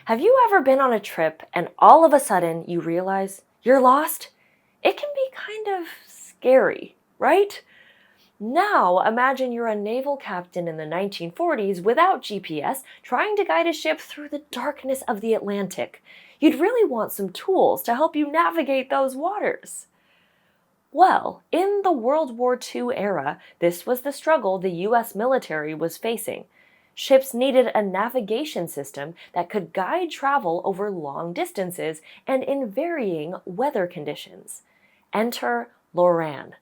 Have you ever been on a trip and all of a sudden you realize you're lost? It can be kind of scary, right? Now, imagine you're a naval captain in the 1940s without GPS trying to guide a ship through the darkness of the Atlantic. You'd really want some tools to help you navigate those waters. Well, in the World War II era, this was the struggle the US military was facing. Ships needed a navigation system that could guide travel over long distances and in varying weather conditions. Enter LORAN.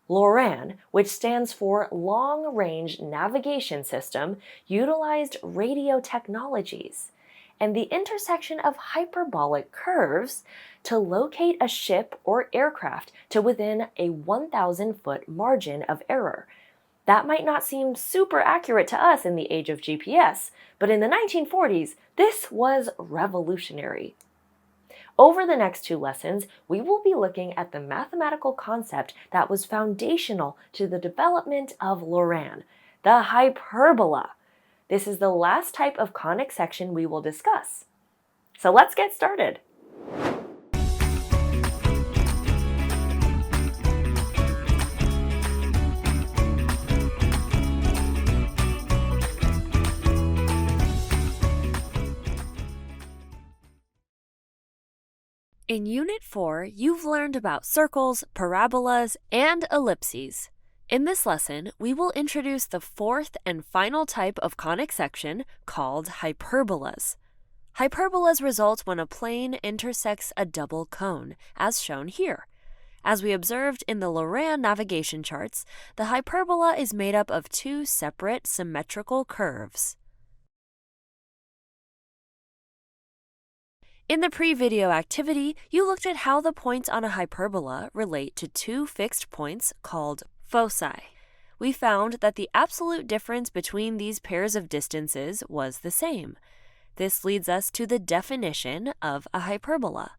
LORAN, which stands for Long Range Navigation System, utilized radio technologies and the intersection of hyperbolic curves to locate a ship or aircraft to within a 1,000-foot margin of error. That might not seem super accurate to us in the age of GPS, but in the 1940s, this was revolutionary. Over the next two lessons, we will be looking at the mathematical concept that was foundational to the development of LORAN, the hyperbola. This is the last type of conic section we will discuss. So let's get started. In Unit 4, you've learned about circles, parabolas, and ellipses. In this lesson, we will introduce the fourth and final type of conic section called hyperbolas. Hyperbolas result when a plane intersects a double cone, as shown here. As we observed in the LORAN navigation charts, the hyperbola is made up of two separate symmetrical curves. In the pre-video activity, you looked at how the points on a hyperbola relate to two fixed points called foci. We found that the absolute difference between these pairs of distances was the same. This leads us to the definition of a hyperbola.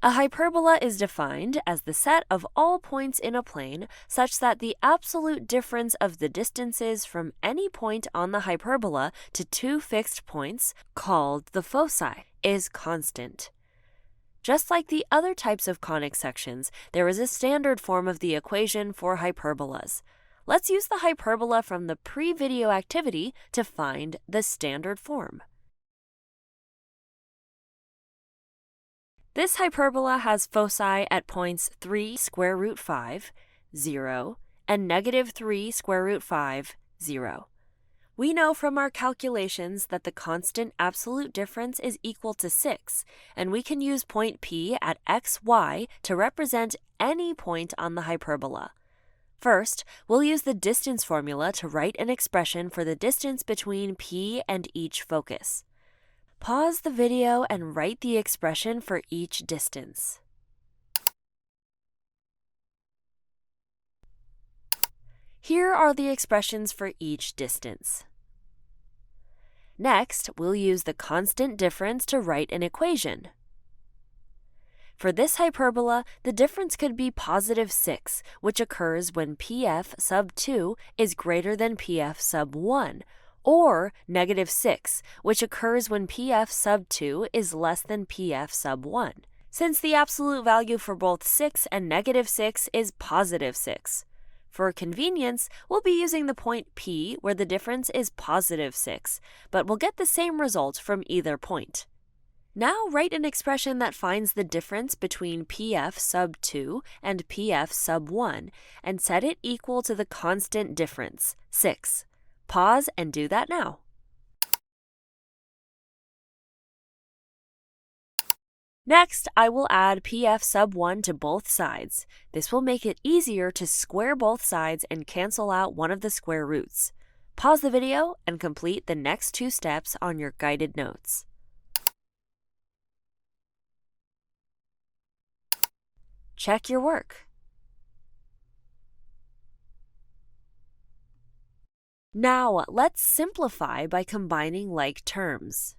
A hyperbola is defined as the set of all points in a plane such that the absolute difference of the distances from any point on the hyperbola to two fixed points, called the foci, is constant. Just like the other types of conic sections, there is a standard form of the equation for hyperbolas. Let's use the hyperbola from the pre-video activity to find the standard form. This hyperbola has foci at points 3 square root 5, 0, and negative 3 square root 5, 0. We know from our calculations that the constant absolute difference is equal to 6, and we can use point P at x, y to represent any point on the hyperbola. First, we'll use the distance formula to write an expression for the distance between P and each focus. Pause the video and write the expression for each distance. Here are the expressions for each distance. Next, we'll use the constant difference to write an equation. For this hyperbola, the difference could be positive 6, which occurs when PF sub 2 is greater than PF sub 1, or negative 6, which occurs when PF sub 2 is less than PF sub 1, since the absolute value for both 6 and negative 6 is positive 6. For convenience, we'll be using the point P where the difference is positive 6, but we'll get the same result from either point. Now write an expression that finds the difference between PF sub 2 and PF sub 1 and set it equal to the constant difference, 6. Pause and do that now. Next, I will add PF sub 1 to both sides. This will make it easier to square both sides and cancel out one of the square roots. Pause the video and complete the next two steps on your guided notes. Check your work. Now, let's simplify by combining like terms.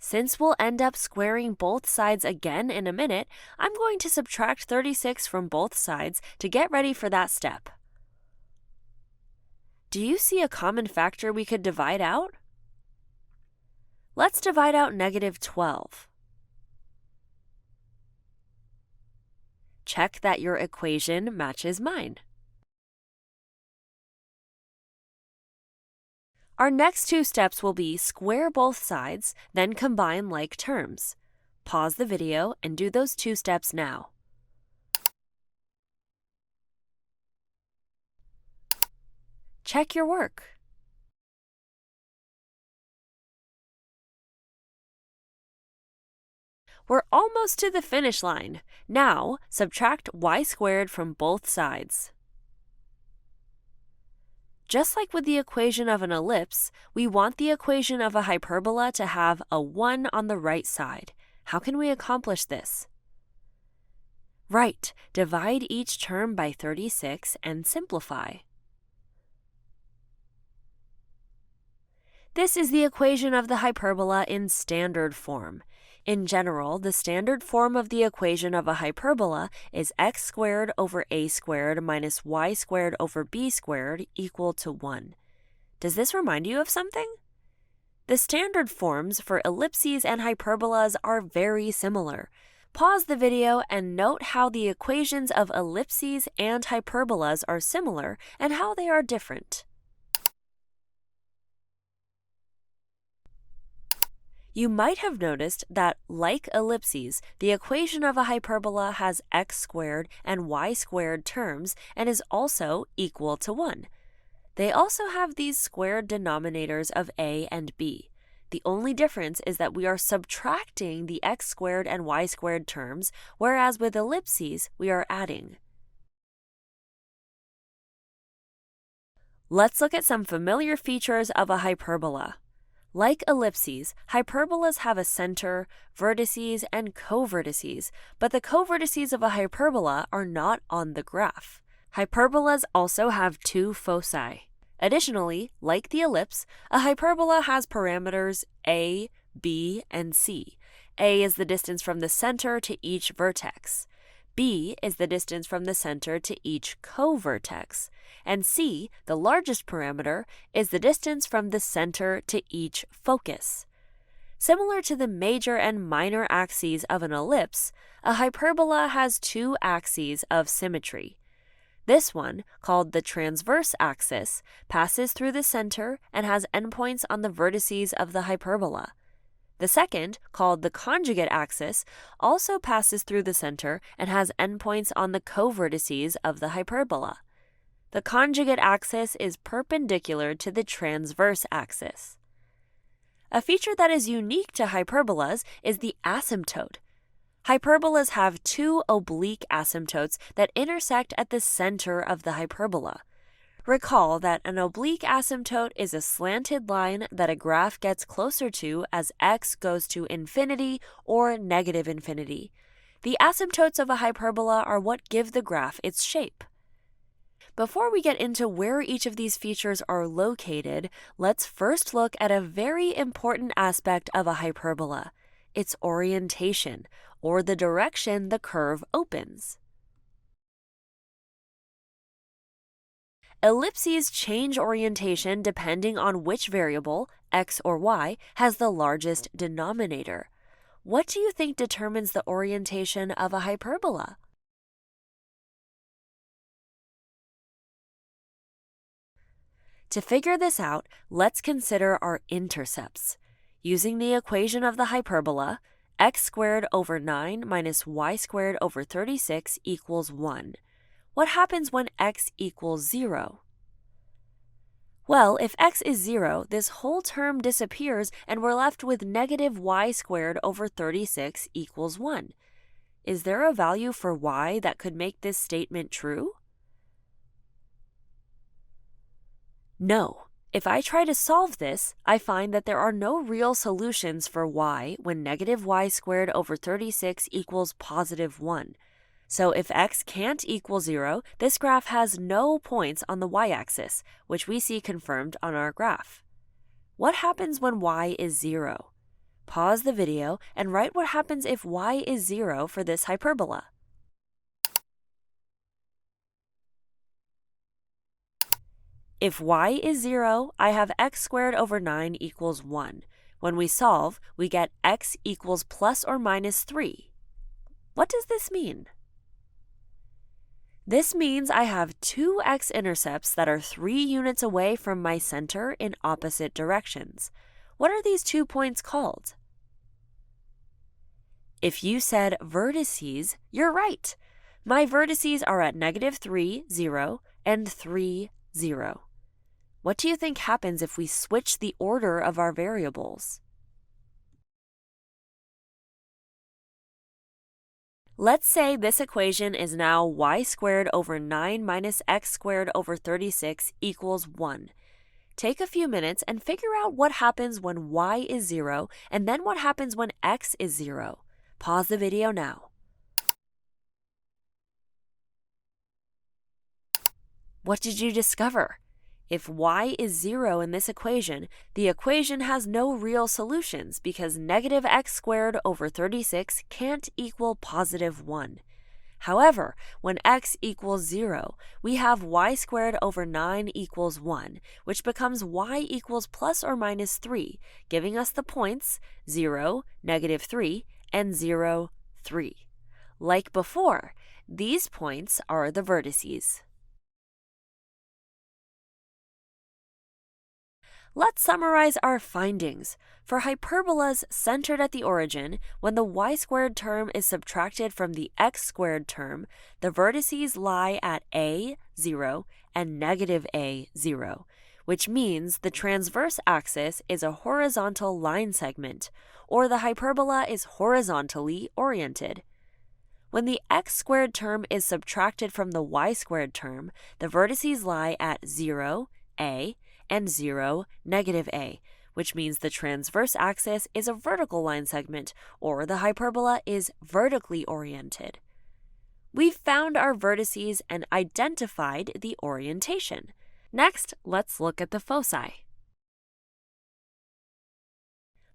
Since we'll end up squaring both sides again in a minute, I'm going to subtract 36 from both sides to get ready for that step. Do you see a common factor we could divide out? Let's divide out -12. Check that your equation matches mine. Our next two steps will be square both sides, then combine like terms. Pause the video and do those two steps now. Check your work. We're almost to the finish line. Now, subtract y squared from both sides. Just like with the equation of an ellipse, we want the equation of a hyperbola to have a 1 on the right side. How can we accomplish this? Right, divide each term by 36 and simplify. This is the equation of the hyperbola in standard form. In general, the standard form of the equation of a hyperbola is x squared over a squared minus y squared over b squared equal to 1. Does this remind you of something? The standard forms for ellipses and hyperbolas are very similar. Pause the video and note how the equations of ellipses and hyperbolas are similar and how they are different. You might have noticed that, like ellipses, the equation of a hyperbola has x squared and y squared terms and is also equal to 1. They also have these squared denominators of a and b. The only difference is that we are subtracting the x squared and y squared terms, whereas with ellipses, we are adding. Let's look at some familiar features of a hyperbola. Like ellipses, hyperbolas have a center, vertices, and covertices, but the covertices of a hyperbola are not on the graph. Hyperbolas also have two foci. Additionally, like the ellipse, a hyperbola has parameters a, b, and c. A is the distance from the center to each vertex. B is the distance from the center to each covertex, and C, the largest parameter, is the distance from the center to each focus. Similar to the major and minor axes of an ellipse, a hyperbola has two axes of symmetry. This one, called the transverse axis, passes through the center and has endpoints on the vertices of the hyperbola. The second, called the conjugate axis, also passes through the center and has endpoints on the covertices of the hyperbola. The conjugate axis is perpendicular to the transverse axis. A feature that is unique to hyperbolas is the asymptote. Hyperbolas have two oblique asymptotes that intersect at the center of the hyperbola. Recall that an oblique asymptote is a slanted line that a graph gets closer to as x goes to infinity or negative infinity. The asymptotes of a hyperbola are what give the graph its shape. Before we get into where each of these features are located, let's first look at a very important aspect of a hyperbola, its orientation, or the direction the curve opens. Ellipses change orientation depending on which variable, x or y, has the largest denominator. What do you think determines the orientation of a hyperbola? To figure this out, let's consider our intercepts. Using the equation of the hyperbola, x squared over 9 minus y squared over 36 equals 1. What happens when x equals 0? Well, if x is 0, this whole term disappears and we're left with negative y squared over 36 equals 1. Is there a value for y that could make this statement true? No. If I try to solve this, I find that there are no real solutions for y when negative y squared over 36 equals positive 1. So if x can't equal 0, this graph has no points on the y-axis, which we see confirmed on our graph. What happens when y is 0? Pause the video and write what happens if y is 0 for this hyperbola. If y is 0, I have x squared over 9 equals 1. When we solve, we get x equals plus or minus 3. What does this mean? This means I have two x-intercepts that are 3 units away from my center in opposite directions. What are these 2 points called? If you said vertices, you're right. My vertices are at -3, 0, and 3, 0. What do you think happens if we switch the order of our variables? Let's say this equation is now y squared over 9 minus x squared over 36 equals 1. Take a few minutes and figure out what happens when y is 0 and then what happens when x is 0. Pause the video now. What did you discover? If y is 0 in this equation, the equation has no real solutions because negative x squared over 36 can't equal positive 1. However, when x equals 0, we have y squared over 9 equals 1, which becomes y equals plus or minus 3, giving us the points 0, -3, and 0, 3. Like before, these points are the vertices. Let's summarize our findings. For hyperbolas centered at the origin, when the y squared term is subtracted from the x squared term, the vertices lie at a, 0, and -a, 0, which means the transverse axis is a horizontal line segment, or the hyperbola is horizontally oriented. When the x squared term is subtracted from the y squared term, the vertices lie at 0, a, and 0, -a, which means the transverse axis is a vertical line segment, or the hyperbola is vertically oriented. We've found our vertices and identified the orientation. Next, let's look at the foci.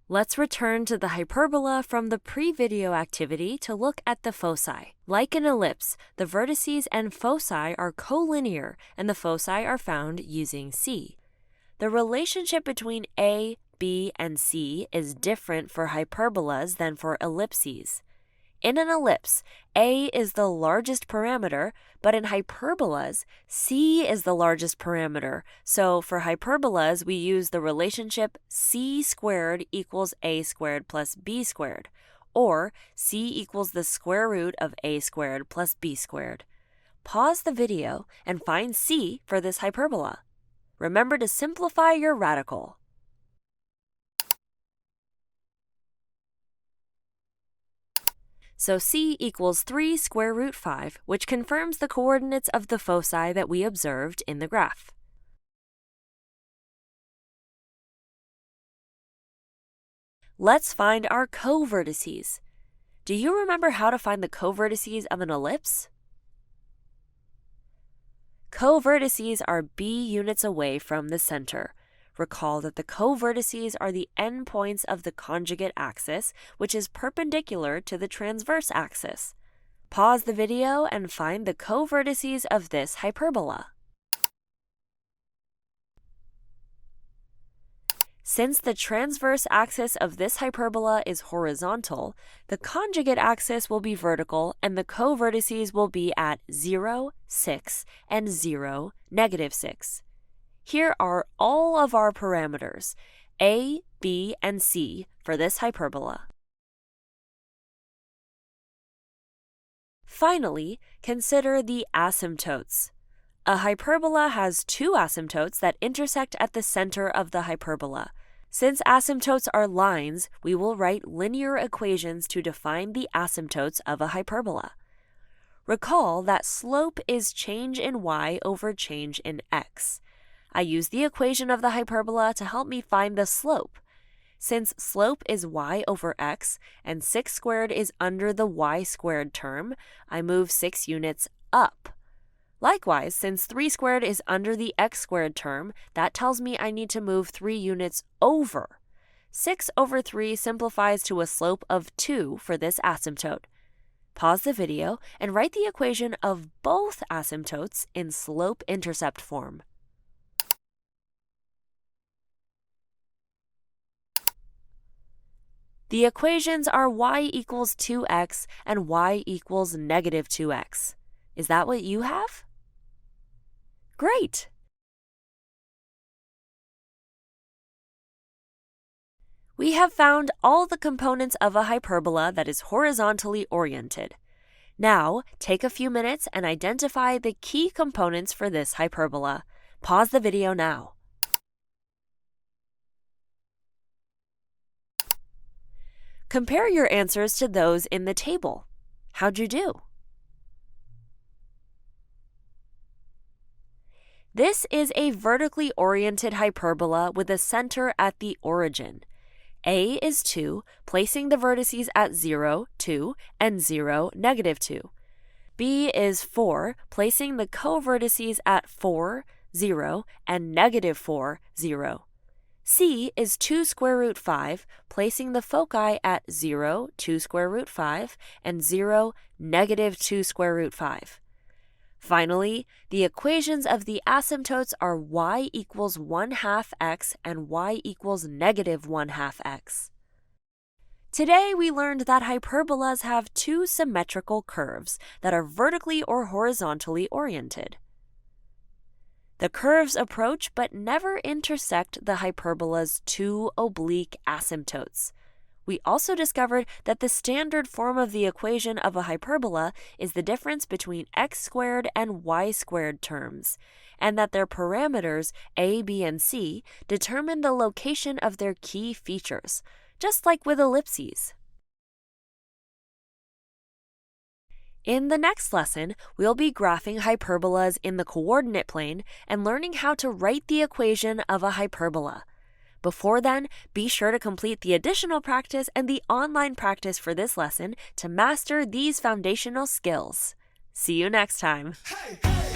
Let's return to the hyperbola from the pre-video activity to look at the foci. Like an ellipse, the vertices and foci are collinear, and the foci are found using C. The relationship between A, B, and C is different for hyperbolas than for ellipses. In an ellipse, A is the largest parameter, but in hyperbolas, C is the largest parameter. So for hyperbolas, we use the relationship C squared equals A squared plus B squared, or C equals the square root of A squared plus B squared. Pause the video and find C for this hyperbola. Remember to simplify your radical. So C equals 3 square root 5, which confirms the coordinates of the foci that we observed in the graph. Let's find our co-vertices. Do you remember how to find the co-vertices of an ellipse? Co-vertices are B units away from the center. Recall that the co-vertices are the endpoints of the conjugate axis, which is perpendicular to the transverse axis. Pause the video and find the co-vertices of this hyperbola. Since the transverse axis of this hyperbola is horizontal, the conjugate axis will be vertical and the co-vertices will be at 0, 6, and 0, -6. Here are all of our parameters, A, B, and C, for this hyperbola. Finally, consider the asymptotes. A hyperbola has two asymptotes that intersect at the center of the hyperbola. Since asymptotes are lines, we will write linear equations to define the asymptotes of a hyperbola. Recall that slope is change in y over change in x. I use the equation of the hyperbola to help me find the slope. Since slope is y over x and 6 squared is under the y squared term, I move 6 units up. Likewise, since 3 squared is under the x squared term, that tells me I need to move 3 units over. 6 over 3 simplifies to a slope of 2 for this asymptote. Pause the video and write the equation of both asymptotes in slope-intercept form. The equations are y equals 2x and y equals negative 2x. Is that what you have? Great! We have found all the components of a hyperbola that is horizontally oriented. Now, take a few minutes and identify the key components for this hyperbola. Pause the video now. Compare your answers to those in the table. How'd you do? This is a vertically oriented hyperbola with a center at the origin. A is 2, placing the vertices at 0, 2, and 0, negative 2. B is 4, placing the co-vertices at 4, 0, and negative 4, 0. C is 2 square root 5, placing the foci at 0, 2 square root 5, and 0, negative 2 square root 5. Finally, the equations of the asymptotes are y equals 1/2 x and y equals negative 1/2 x. Today we learned that hyperbolas have two symmetrical curves that are vertically or horizontally oriented. The curves approach but never intersect the hyperbola's two oblique asymptotes. We also discovered that the standard form of the equation of a hyperbola is the difference between x squared and y squared terms, and that their parameters a, b, and c determine the location of their key features, just like with ellipses. In the next lesson, we'll be graphing hyperbolas in the coordinate plane and learning how to write the equation of a hyperbola. Before then, be sure to complete the additional practice and the online practice for this lesson to master these foundational skills. See you next time. Hey, hey.